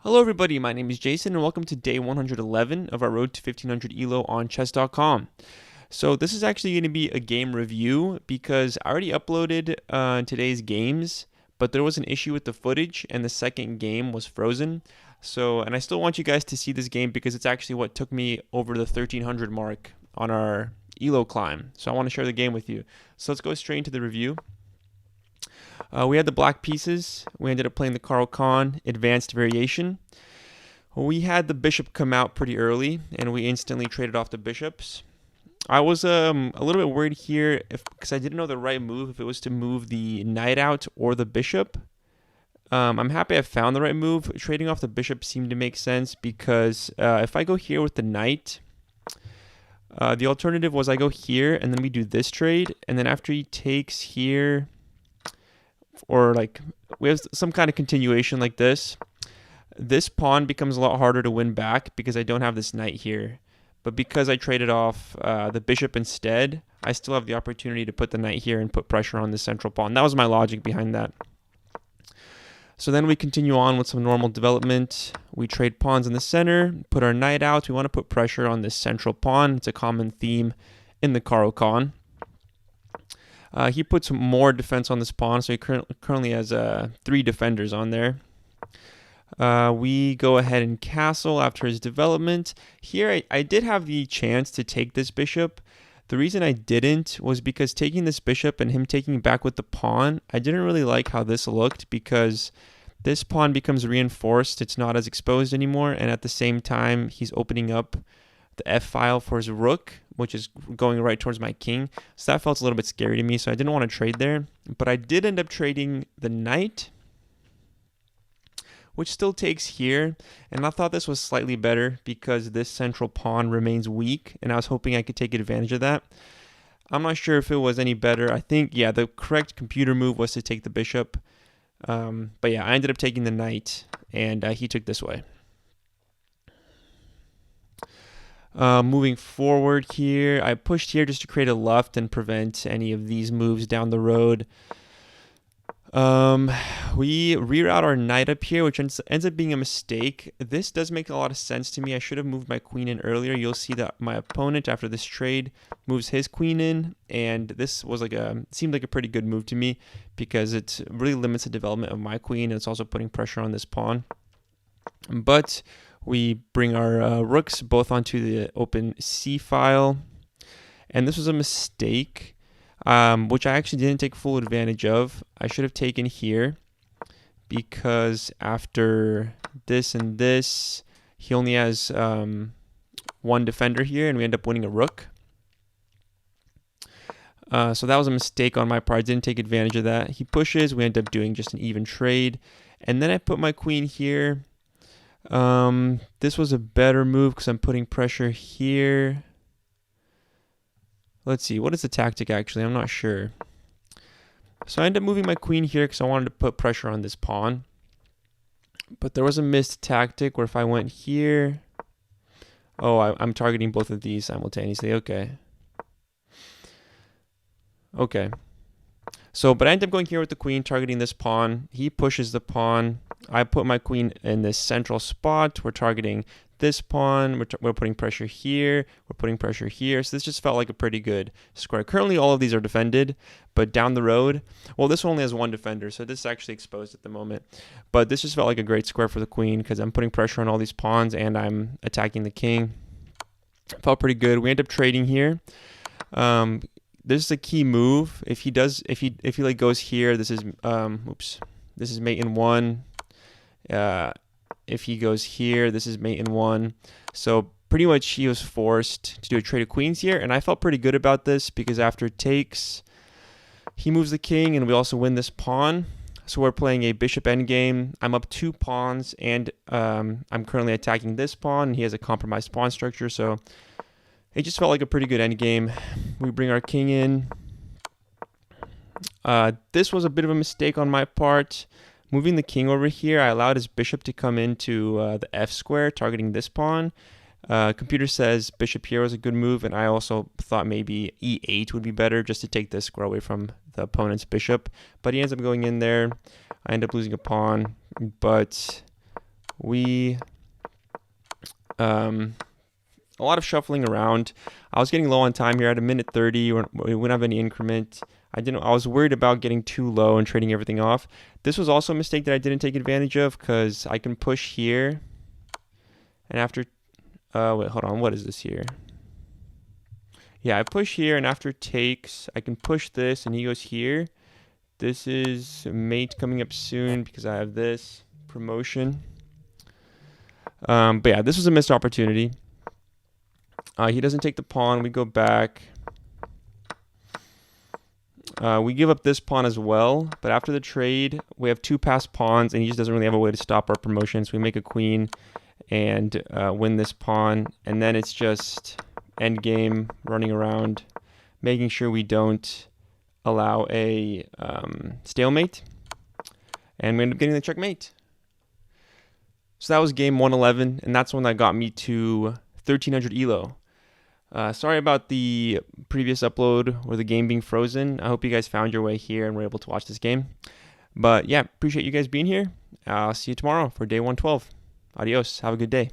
Hello everybody, my name is Jason and welcome to day 111 of our road to 1500 ELO on chess.com. So this is actually going to be a game review because I already uploaded today's games, but there was an issue with the footage and the second game was frozen. And I still want you guys to see this game because it's actually what took me over the 1300 mark on our ELO climb. So I want to share the game with you. So let's go straight into the review. We had the black pieces. We ended up playing the Caro-Kann advanced variation. We had the bishop come out pretty early, and we instantly traded off the bishops. I was a little bit worried here because I didn't know the right move, if it was to move the knight out or the bishop. I'm happy I found the right move. Trading off the bishop seemed to make sense because if I go here with the knight, the alternative was I go here and then we do this trade, and then after he takes here, or like we have some kind of continuation like this pawn becomes a lot harder to win back because I don't have this knight here. But because I traded off the bishop instead, I still have the opportunity to put the knight here and put pressure on the central pawn. That was my logic behind that. So then we continue on with some normal development. We trade pawns in the center, put our knight out. We want to put pressure on this central pawn. It's a common theme in the Caro-Kann. He puts more defense on this pawn, so he currently has 3 defenders on there. We go ahead and castle after his development. Here I did have the chance to take this bishop. The reason I didn't was because taking this bishop and him taking back with the pawn, I didn't really like how this looked because this pawn becomes reinforced. It's not as exposed anymore, and at the same time he's opening up the f-file for his rook, which is going right towards my king. So that felt a little bit scary to me, so I didn't want to trade there. But I did end up trading the knight, which still takes here, and I thought this was slightly better because this central pawn remains weak, and I was hoping I could take advantage of that. I'm not sure if it was any better. I think, yeah, the correct computer move was to take the bishop. But yeah, I ended up taking the knight, and he took this way. Moving forward here, I pushed here just to create a left and prevent any of these moves down the road. We reroute our knight up here, which ends up being a mistake. This does make a lot of sense to me. I should have moved my queen in earlier. You'll see that my opponent, after this trade, moves his queen in, and this was seemed like a pretty good move to me because it really limits the development of my queen, and it's also putting pressure on this pawn. But we bring our rooks both onto the open c file, and this was a mistake. Which I actually didn't take full advantage of. I should have taken here because after this and this, he only has one defender here, and we end up winning a rook. So that was a mistake on my part. I didn't take advantage of that. He pushes. We end up doing just an even trade. And then I put my queen here. This was a better move because I'm putting pressure here. Let's see, what is the tactic actually? I'm not sure. So I ended up moving my queen here because I wanted to put pressure on this pawn. But there was a missed tactic where if I went here... Oh, I'm targeting both of these simultaneously. Okay. But I ended up going here with the queen, targeting this pawn. He pushes the pawn. I put my queen in this central spot. We're targeting this pawn. We're putting pressure here. We're putting pressure here. So this just felt like a pretty good square. Currently, all of these are defended, but down the road, well, this one only has one defender, so this is actually exposed at the moment. But this just felt like a great square for the queen because I'm putting pressure on all these pawns and I'm attacking the king. Felt pretty good. We end up trading here. This is a key move. If he like goes here, this is this is mate in 1. If he goes here, this is mate in 1. So pretty much he was forced to do a trade of queens here, and I felt pretty good about this because after it takes, he moves the king, and we also win this pawn. So we're playing a bishop endgame. I'm up 2 pawns, and I'm currently attacking this pawn, and he has a compromised pawn structure, so it just felt like a pretty good endgame. We bring our king in. This was a bit of a mistake on my part. Moving the king over here, I allowed his bishop to come into the f square, targeting this pawn. Computer says bishop here was a good move, and I also thought maybe e8 would be better just to take this square away from the opponent's bishop. But he ends up going in there. I end up losing a pawn, but we a lot of shuffling around. I was getting low on time here at a minute 30. We wouldn't have any increment. I was worried about getting too low and trading everything off. This was also a mistake that I didn't take advantage of because I can push here. And after, wait, hold on. What is this here? Yeah, I push here, and after takes, I can push this, and he goes here. This is mate coming up soon because I have this promotion. But yeah, this was a missed opportunity. He doesn't take the pawn. We go back. We give up this pawn as well, but after the trade, we have 2 passed pawns, and he just doesn't really have a way to stop our promotion. So we make a queen and win this pawn, and then it's just endgame, running around, making sure we don't allow a stalemate, and we end up getting the checkmate. So that was game 111, and that's one that got me to 1300 elo. Sorry about the previous upload or the game being frozen. I hope you guys found your way here and were able to watch this game. But yeah, appreciate you guys being here. I'll see you tomorrow for day 112. Adios. Have a good day.